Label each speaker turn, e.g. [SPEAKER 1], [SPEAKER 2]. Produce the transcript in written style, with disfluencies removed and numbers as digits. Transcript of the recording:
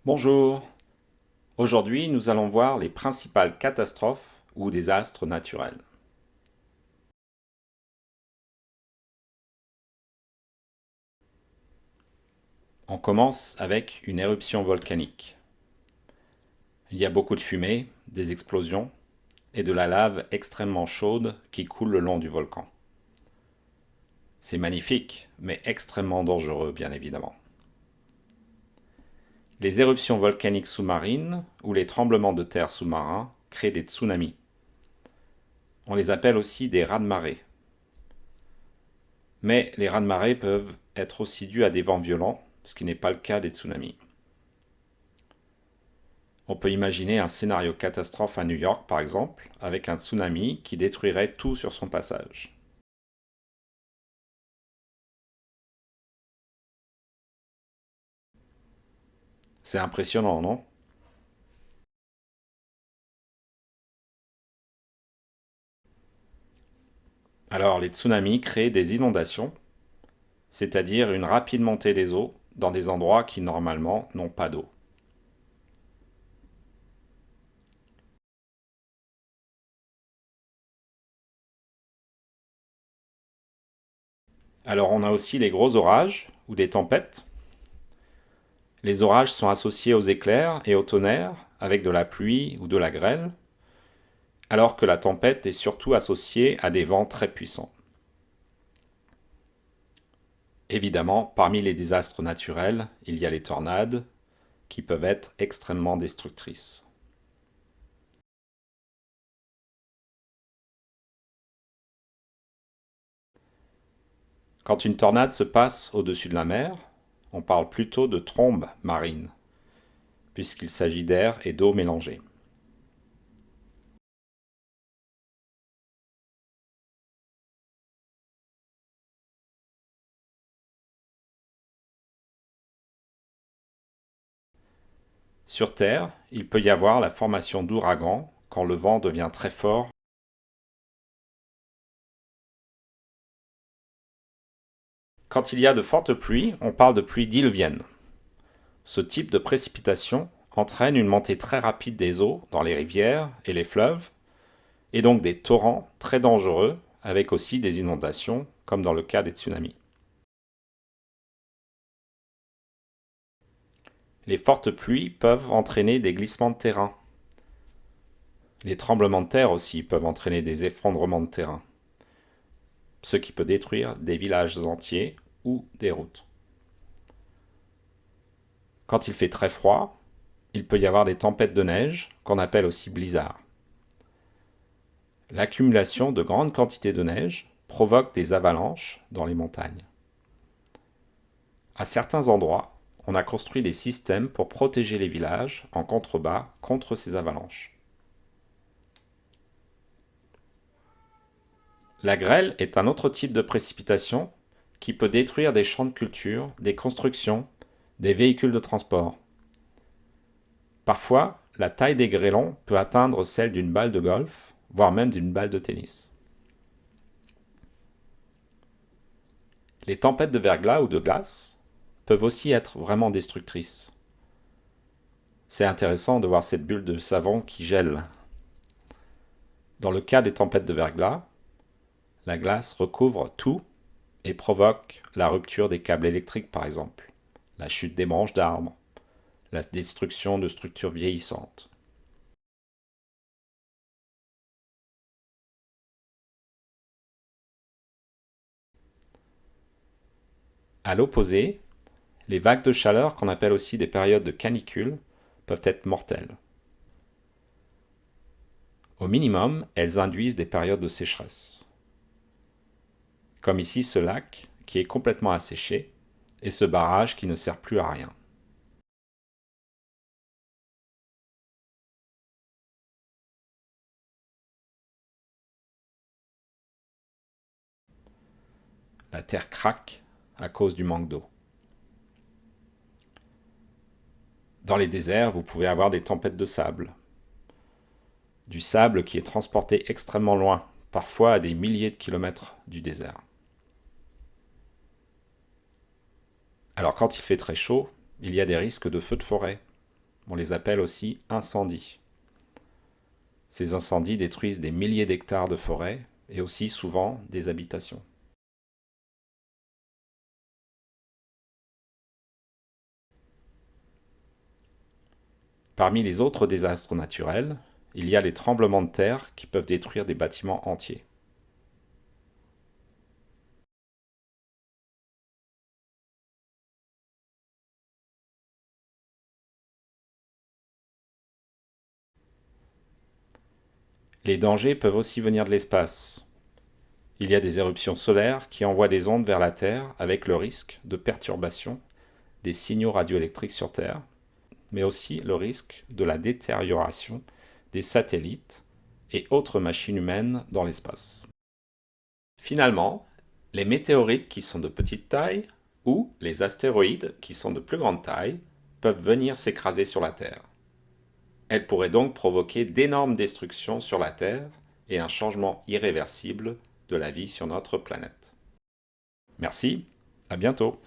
[SPEAKER 1] Bonjour, aujourd'hui nous allons voir les principales catastrophes ou désastres naturels. On commence avec une éruption volcanique. Il y a beaucoup de fumée, des explosions et de la lave extrêmement chaude qui coule le long du volcan. C'est magnifique, mais extrêmement dangereux bien évidemment. Les éruptions volcaniques sous-marines ou les tremblements de terre sous-marins créent des tsunamis. On les appelle aussi des raz-de-marée. Mais les raz-de-marée peuvent être aussi dus à des vents violents, ce qui n'est pas le cas des tsunamis. On peut imaginer un scénario catastrophe à New York, par exemple, avec un tsunami qui détruirait tout sur son passage. C'est impressionnant, non? Alors, les tsunamis créent des inondations, c'est-à-dire une rapide montée des eaux dans des endroits qui normalement n'ont pas d'eau. Alors, on a aussi les gros orages ou des tempêtes. Les orages sont associés aux éclairs et au tonnerre avec de la pluie ou de la grêle, alors que la tempête est surtout associée à des vents très puissants. Évidemment, parmi les désastres naturels, il y a les tornades, qui peuvent être extrêmement destructrices. Quand une tornade se passe au-dessus de la mer, on parle plutôt de trombe marine, puisqu'il s'agit d'air et d'eau mélangés. Sur Terre, il peut y avoir la formation d'ouragans quand le vent devient très fort. Quand il y a de fortes pluies, on parle de pluie diluvienne. Ce type de précipitation entraîne une montée très rapide des eaux dans les rivières et les fleuves, et donc des torrents très dangereux, avec aussi des inondations, comme dans le cas des tsunamis. Les fortes pluies peuvent entraîner des glissements de terrain. Les tremblements de terre aussi peuvent entraîner des effondrements de terrain, ce qui peut détruire des villages entiers ou des routes. Quand il fait très froid, il peut y avoir des tempêtes de neige, qu'on appelle aussi blizzards. L'accumulation de grandes quantités de neige provoque des avalanches dans les montagnes. À certains endroits, on a construit des systèmes pour protéger les villages en contrebas contre ces avalanches. La grêle est un autre type de précipitation qui peut détruire des champs de culture, des constructions, des véhicules de transport. Parfois, la taille des grêlons peut atteindre celle d'une balle de golf, voire même d'une balle de tennis. Les tempêtes de verglas ou de glace peuvent aussi être vraiment destructrices. C'est intéressant de voir cette bulle de savon qui gèle. Dans le cas des tempêtes de verglas, la glace recouvre tout et provoque la rupture des câbles électriques par exemple, la chute des branches d'arbres, la destruction de structures vieillissantes. À l'opposé, les vagues de chaleur, qu'on appelle aussi des périodes de canicule, peuvent être mortelles. Au minimum, elles induisent des périodes de sécheresse. Comme ici ce lac qui est complètement asséché et ce barrage qui ne sert plus à rien. La terre craque à cause du manque d'eau. Dans les déserts, vous pouvez avoir des tempêtes de sable. Du sable qui est transporté extrêmement loin, parfois à des milliers de kilomètres du désert. Alors quand il fait très chaud, il y a des risques de feux de forêt. On les appelle aussi incendies. Ces incendies détruisent des milliers d'hectares de forêt et aussi souvent des habitations. Parmi les autres désastres naturels, il y a les tremblements de terre qui peuvent détruire des bâtiments entiers. Les dangers peuvent aussi venir de l'espace. Il y a des éruptions solaires qui envoient des ondes vers la Terre avec le risque de perturbation des signaux radioélectriques sur Terre, mais aussi le risque de la détérioration des satellites et autres machines humaines dans l'espace. Finalement, les météorites qui sont de petite taille ou les astéroïdes qui sont de plus grande taille peuvent venir s'écraser sur la Terre. Elles pourraient donc provoquer d'énormes destructions sur la Terre et un changement irréversible de la vie sur notre planète. Merci, à bientôt.